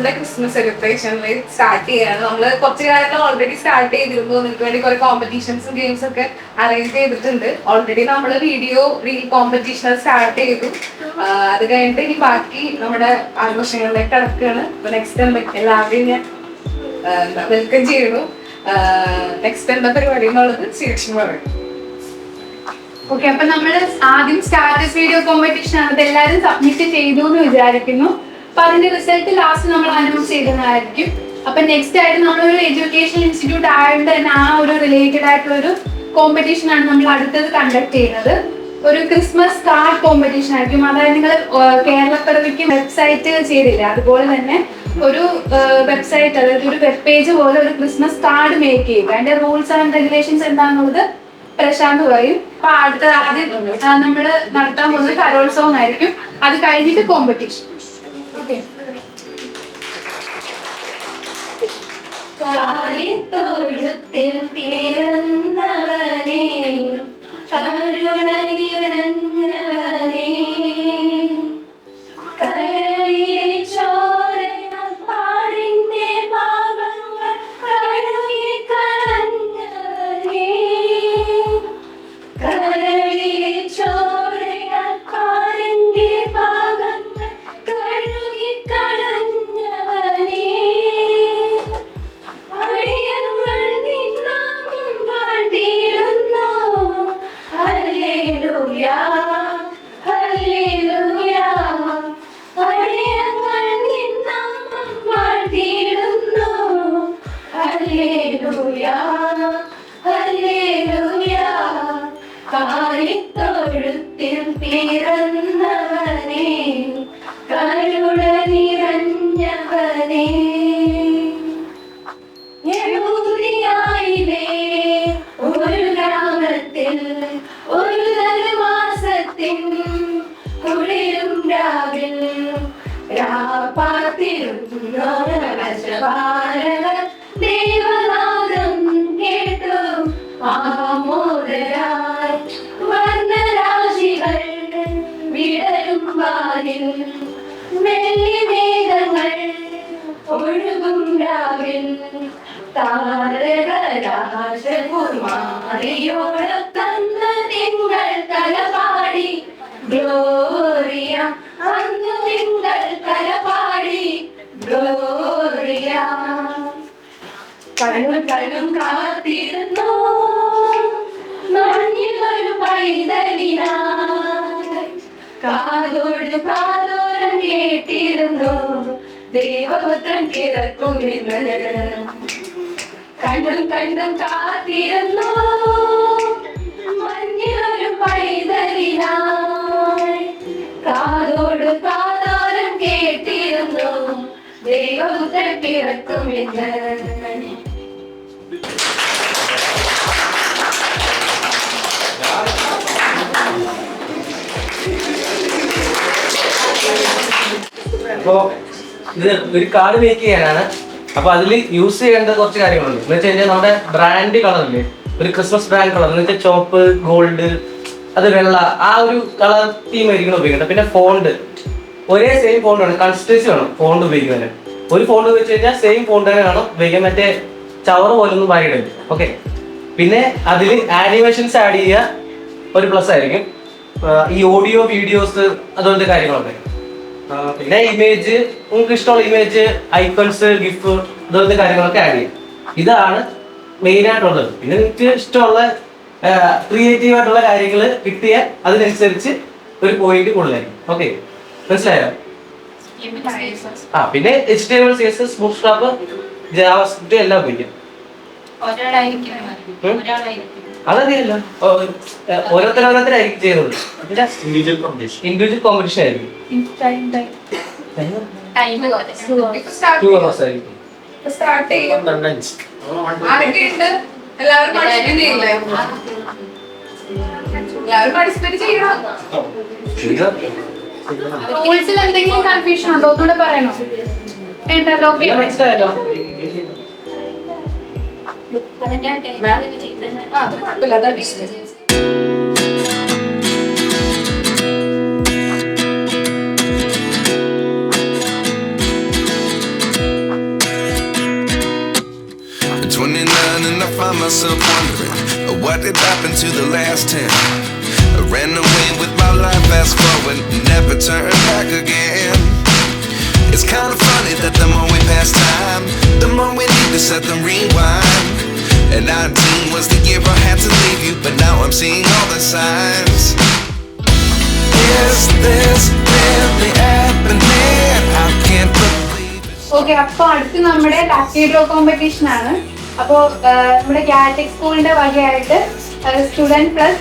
നമ്മളുടെ Christmas സെലിബ്രേഷനിൽ start ചെയ്യാണ്. നമ്മൾ കുറച്ച് കാലം ഓൾറെഡി സ്റ്റാർട്ട് ചെയ്തിരുന്നു. നിങ്ങൾക്ക് വേണ്ടി കുറെ കോമ്പറ്റീഷൻസും ഗെയിംസ് ഒക്കെ അറേഞ്ച് ചെയ്തിട്ടുണ്ട്. ഓൾറെഡി നമ്മൾ റീൽ കോമ്പറ്റീഷൻ സ്റ്റാർട്ട് ചെയ്തു. അത് കഴിഞ്ഞിട്ട് ഇനി ബാക്കി നമ്മുടെ ആഘോഷങ്ങളിലേക്ക് കടക്കുകയാണ്. അപ്പൊ നെക്സ്റ്റ് എല്ലാവരെയും ഞാൻ വെൽക്കം ചെയ്യുന്നു. നെക്സ്റ്റ് എന്താ പരിപാടി എന്നുള്ളത് ശ്രീകൃഷ്ണൻ പറയും. ഓക്കെ, അപ്പൊ നമ്മള് ആദ്യം സ്റ്റാറ്റസ് വീഡിയോ കോമ്പറ്റീഷൻ ആണ്. അത് എല്ലാവരും സബ്മിറ്റ് ചെയ്തു എന്ന് വിചാരിക്കുന്നു. അപ്പൊ അതിന്റെ റിസൾട്ട് ലാസ്റ്റ് നമ്മൾ അനൗൺസ് ചെയ്യുന്നതായിരിക്കും. അപ്പൊ നെക്സ്റ്റ് ആയിട്ട് നമ്മളൊരു എഡ്യൂക്കേഷൻ ഇൻസ്റ്റിറ്റ്യൂട്ട് ആയതുകൊണ്ട് തന്നെ ആ ഒരു റിലേറ്റഡ് ആയിട്ടുള്ള ഒരു കോമ്പറ്റീഷൻ ആണ് നമ്മൾ അടുത്തത് കണ്ടക്ട് ചെയ്യുന്നത്. ഒരു ക്രിസ്മസ് കാർഡ് കോമ്പറ്റീഷൻ ആയിരിക്കും. അതായത് നിങ്ങൾ കേരളപ്പിറവിക്ക് വെബ്സൈറ്റ് ചെയ്തില്ല, അതുപോലെ തന്നെ ഒരു വെബ്സൈറ്റ്, അതായത് ഒരു വെബ് പേജ് പോലെ ഒരു ക്രിസ്മസ് കാർഡ് മേക്ക് ചെയ്യുക. അതിന്റെ റൂൾസ് ആൻഡ് റെഗുലേഷൻസ് എന്താണെന്നുള്ളത് പ്രശാന്ത് പറയും. അപ്പൊ അടുത്ത ആദ്യം നമ്മൾ നടത്താൻ പോകുന്നത് കലോത്സവം ആയിരിക്കും. അത് കഴിഞ്ഞിട്ട് കോമ്പറ്റീഷൻ. ഓക്കെ, ദേവപുത്രൻ കിടക്കും കണ്ടും കണ്ടും കാത്തിരുന്നു മഞ്ഞൊരു പൈതലിനായി. കാതോട് കാതോരം കേട്ടിരുന്നു ദേവപുത്രൻ കിടക്കുമെന്ന്. അപ്പോ ഇത് ഒരു കാർഡ് മേക്ക് ചെയ്യാനാണ്. അപ്പൊ അതിൽ യൂസ് ചെയ്യേണ്ട കുറച്ച് കാര്യങ്ങളുണ്ട്. എന്ന് വെച്ച് കഴിഞ്ഞാൽ നമ്മുടെ ബ്രാൻഡ് കളറില്ലേ, ഒരു ക്രിസ്മസ് ബ്രാൻഡ് കളർ എന്ന് വെച്ചാൽ ചോപ്പ്, ഗോൾഡ്, അത് വെള്ള, ആ ഒരു കളർ തീം ആയിരിക്കണം ഉപയോഗിക്കേണ്ടത്. പിന്നെ ഫോണ്ട് ഒരേ സെയിം ഫോണ്ട് വേണം, കൺസിസ്റ്റൻസി വേണം ഫോണ്ട് ഉപയോഗിക്കാൻ. ഒരു ഫോണ്ട് വെച്ച് കഴിഞ്ഞാൽ സെയിം ഫോണ്ട് തന്നെ വേണം ഉപയോഗിക്കാൻ. മറ്റേ ചവറ് പോലൊന്നും വായിടരുത്. ഓക്കെ, പിന്നെ അതിൽ ആനിമേഷൻസ് ആഡ് ചെയ്യുക ഒരു പ്ലസ് ആയിരിക്കും. ഈ ഓഡിയോ, വീഡിയോസ്, അതുപോലത്തെ കാര്യങ്ങളൊക്കെ. പിന്നെ ഇമേജ്, നിങ്ങൾക്ക് ഇഷ്ടമുള്ള ഇമേജ്, ഐക്കൺസ്, ഗിഫ്, ഇതുപോലത്തെ കാര്യങ്ങളൊക്കെ ആഡ് ചെയ്യും. ഇതാണ് മെയിൻ ആയിട്ടുള്ളത്. പിന്നെ നിങ്ങൾക്ക് ഇഷ്ടമുള്ള ക്രിയേറ്റീവ് ആയിട്ടുള്ള കാര്യങ്ങൾ കിട്ടിയാൽ അതിനനുസരിച്ച് ഒരു പോയിന്റ് കൂടുതലായിരിക്കും. ഓക്കെ, മനസ്സിലായോ? പിന്നെ HTML, CSS, ബൂട്ട്സ്ട്രാപ്പ്, ജാവാസ്ക്രിപ്റ്റ് എല്ലാം ഉപയോഗിക്കാം. അതറിയില്ല, ഓരോരുത്തരായിരിക്കും ചെയ്യുന്നത്. ഇൻഡിവിജ്വൽ കോമ്പറ്റീഷൻ ആയിരിക്കും. 2 hours ആയിരിക്കും. എല്ലാവരും പാർട്ടിസിപ്പേറ്റ് ചെയ്യണം. റൂൾസിൽ എന്തെങ്കിലും കൺഫ്യൂഷൻ ഉണ്ടോ? ഒന്നുകൂടെ പറയണോ? വേണ്ടല്ലോ. മനസ്സിലായല്ലോ. കുഴപ്പമില്ല, അതാണ് 29 and I find myself wondering what did happen to the last 10. I ran away with my life, fast forward, never turn back again. It's kind of funny that the more we pass time, the more we need to set them rewind. And 19 was the year I had to leave you, but now I'm seeing all the signs. Is this really happening? I can't believe it. Okay, അപ്പൊ അടുത്ത് നമ്മുടെ lucky draw competition ആണ്. അപ്പോൾ നമ്മുടെ കാറ്റക് സ്കൂളിന്റെ വകയായിട്ട് student plus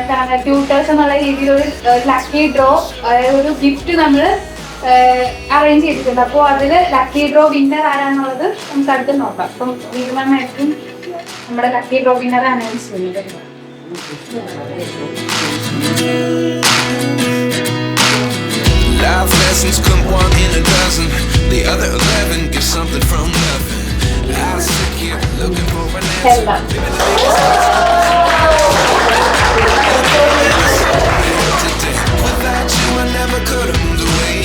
എന്താണ് tutors എന്നുള്ള രീതിയിൽ ഒരു ലക്കി ഡ്രോ ഒരു ഗിഫ്റ്റ് നമ്മൾ അറേഞ്ച് ചെയ്തിട്ടുണ്ട്. അപ്പോൾ അതിൽ ലക്കി ഡ്രോ വിന്നർ ആരാന്നുള്ളത് നമുക്ക് അടുത്ത് നോക്കാം. അപ്പം വീണ്ടുമായിട്ടും നമ്മുടെ ലക്കി ഡ്രോ വിന്നർ അനൗൺസ് ചെയ്യുന്നത്. Life lessons come one in a dozen. The other 11 get something from nothing. I sit here looking for an answer. Without you I never could have moved away.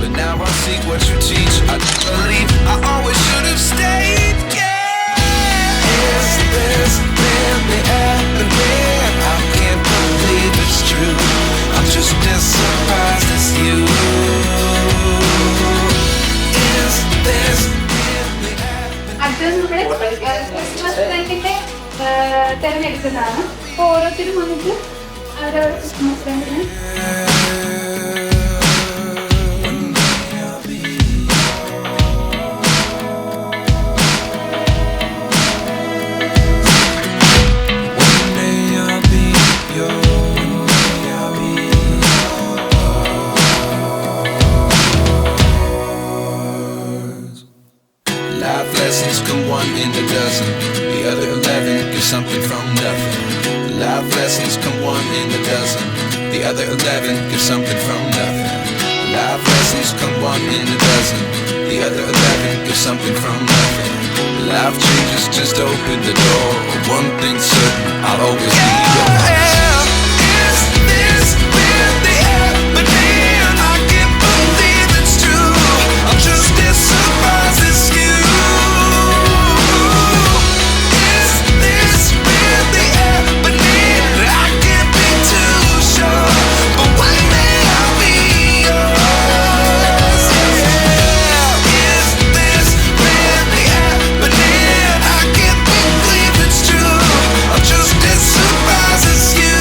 But now I see what you teach. I believe I always should have stayed. Yeah. Is this really happening? I can't believe it's true. I'm just as surprised as you. Is this really happening? അടുത്തത് നമ്മുടെ Christmas ഫ്രണ്ടിന്റെ തിരഞ്ഞെടുക്കുന്നതാണ്. അപ്പോൾ ഓരോരുത്തരും വന്നിട്ട് അവരവരുടെ Christmas ഫ്രണ്ടിന് Life lessons come one in a dozen. The other 11 get something from nothing. Life lessons come one in a dozen. The other 11 get something from nothing. Life lessons come one in a dozen. The other 11 get something from nothing. Life changes just open the door. One thing's certain, I'll always be yours. Is this really happening? I can't believe it's true. I'm just as surprised as you. Is this really happening? I can't be too sure, but one day I'll be yours. Yeah. Is this really happening? I can't believe it's true. I'm just as surprised as you.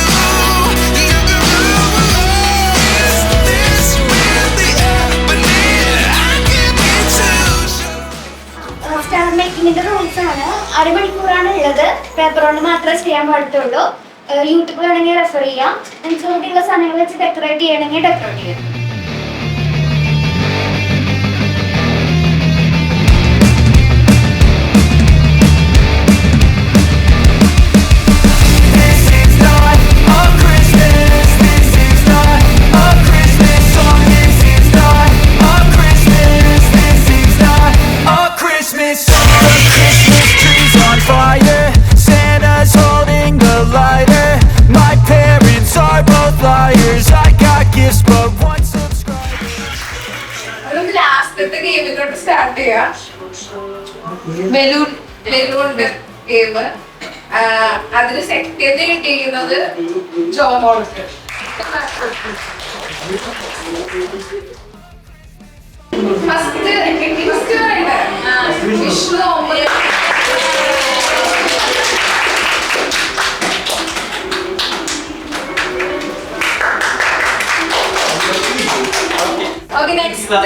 Is this really happening? I can't be too sure. Star മേക്കിങ്ങിന്റെ rules ആണ്. അരമണിക്കൂറാണ് ഉള്ളത്. Paper കൊണ്ട് മാത്രമേ ചെയ്യാൻ പാടത്തുള്ളൂ. യൂട്യൂബിൽ വേണമെങ്കിൽ refer ചെയ്യാം. നിങ്ങൾക്ക് വേണ്ടിയുള്ള സാധനങ്ങൾ വെച്ച് ഡെക്കറേറ്റ് ചെയ്യണമെങ്കിൽ ഡെക്കറേറ്റ് ചെയ്യാം. Santa's holding the lighter. My parents are both liars. I got gifts, but one subscriber. നമുക്ക് ലാസ്റ്റത്തെ ഗെയിമിലോട്ട് സ്റ്റാർട്ട് ചെയ്യാം. Balloon game. അതിന് സെക്കൻഡ് കിട്ടിയിരിക്കുന്നത് ജോമോൾക്ക്. ഫസ്റ്റ് വിഷ്ണു ഓമന. ഓക്കെ, നെക്സ്റ്റ്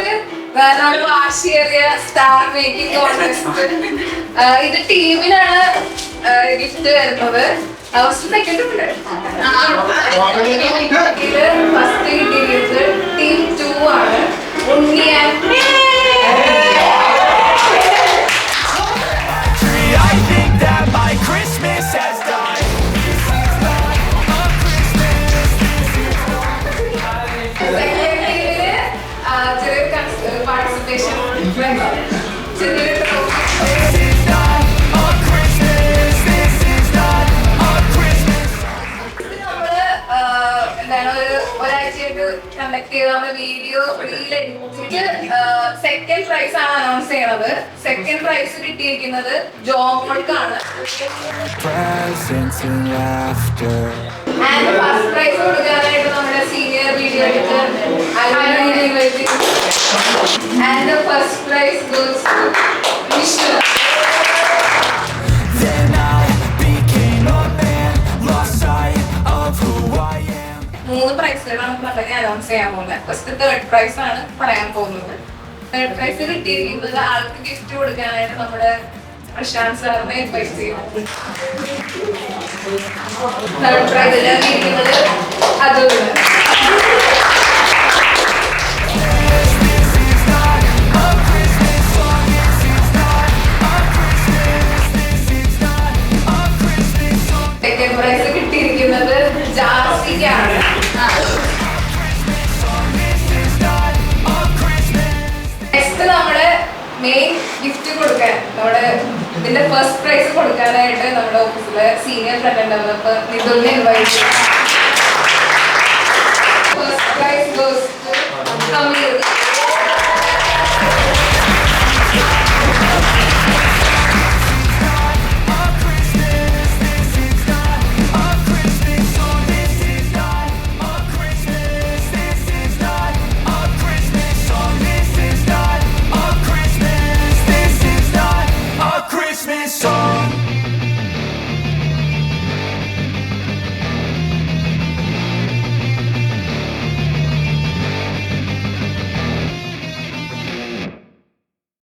നമ്മുടെ വാശിയേറിയ സ്റ്റാർ മേക്കിംഗ് കോൺടെസ്റ്റ്. ഇത് ടീമിനാണ് ഗിഫ്റ്റ് വരുന്നത്. ഫസ്റ്റ് സെക്കൻഡ് ഉണ്ട്. ഇത് ഫസ്റ്റ് കിട്ടിയത് ടീം 2 ആണ്. ഉണ്ണിയാൻ. I think that my Christmas has died. ചെറിയൊരു പാർട്ടിസിപ്പേഷൻ ചെറിയൊരു ഒരാഴ്ചയായിട്ട് കണ്ടക്ട് ചെയ്ത വീഡിയോ റീൽ എടുത്തിട്ട് സെക്കൻഡ് പ്രൈസ് ആണ് അനൗൺസ് ചെയ്യണത്. സെക്കൻഡ് പ്രൈസ് കിട്ടിയിരിക്കുന്നത് ജോമോൾക്കാണ്. Presence and laughter. And first prize കൊടുക്കാനായിട്ട് നമ്മുടെ senior video editor and the first prize goes to Vishnu. Then I became a man, lost sight of who I am. 3 പ്രൈസുകളാണ് നമ്മളെ announce ചെയ്യാൻ പോകുന്നത്. First third prize ആണ് പറയാൻ പോകുന്നത്. Third prize കിട്ടിയിരിക്കുന്നത് ആൾക്ക് ഗിഫ്റ്റ് കൊടുക്കാനായിട്ട് നമ്മുടെ പ്രശാന്ത് സാറിനെ ഇൻവൈറ്റ് ചെയ്യും. തേർഡ് പ്രൈസിൽ ഇരിക്കുന്നത് അതുകൊണ്ട് സെക്കൻഡ് പ്രൈസ് കിട്ടിയിരിക്കുന്നത് ജാസിക്കാണ്. നെക്സ്റ്റ് നമ്മുടെ മെയിൻ ഗിഫ്റ്റ് കൊടുക്കാൻ നമ്മുടെ ഇതിന്റെ ഫസ്റ്റ് പ്രൈസ് കൊടുക്കാനായിട്ട് നമ്മുടെ ഓഫീസിലെ സീനിയർ ഫ്രണ്ട് ഡെവലപ്പർ നിതുലിനെ ഇൻവൈറ്റ് ചെയ്യും. First prize goes to Ameer.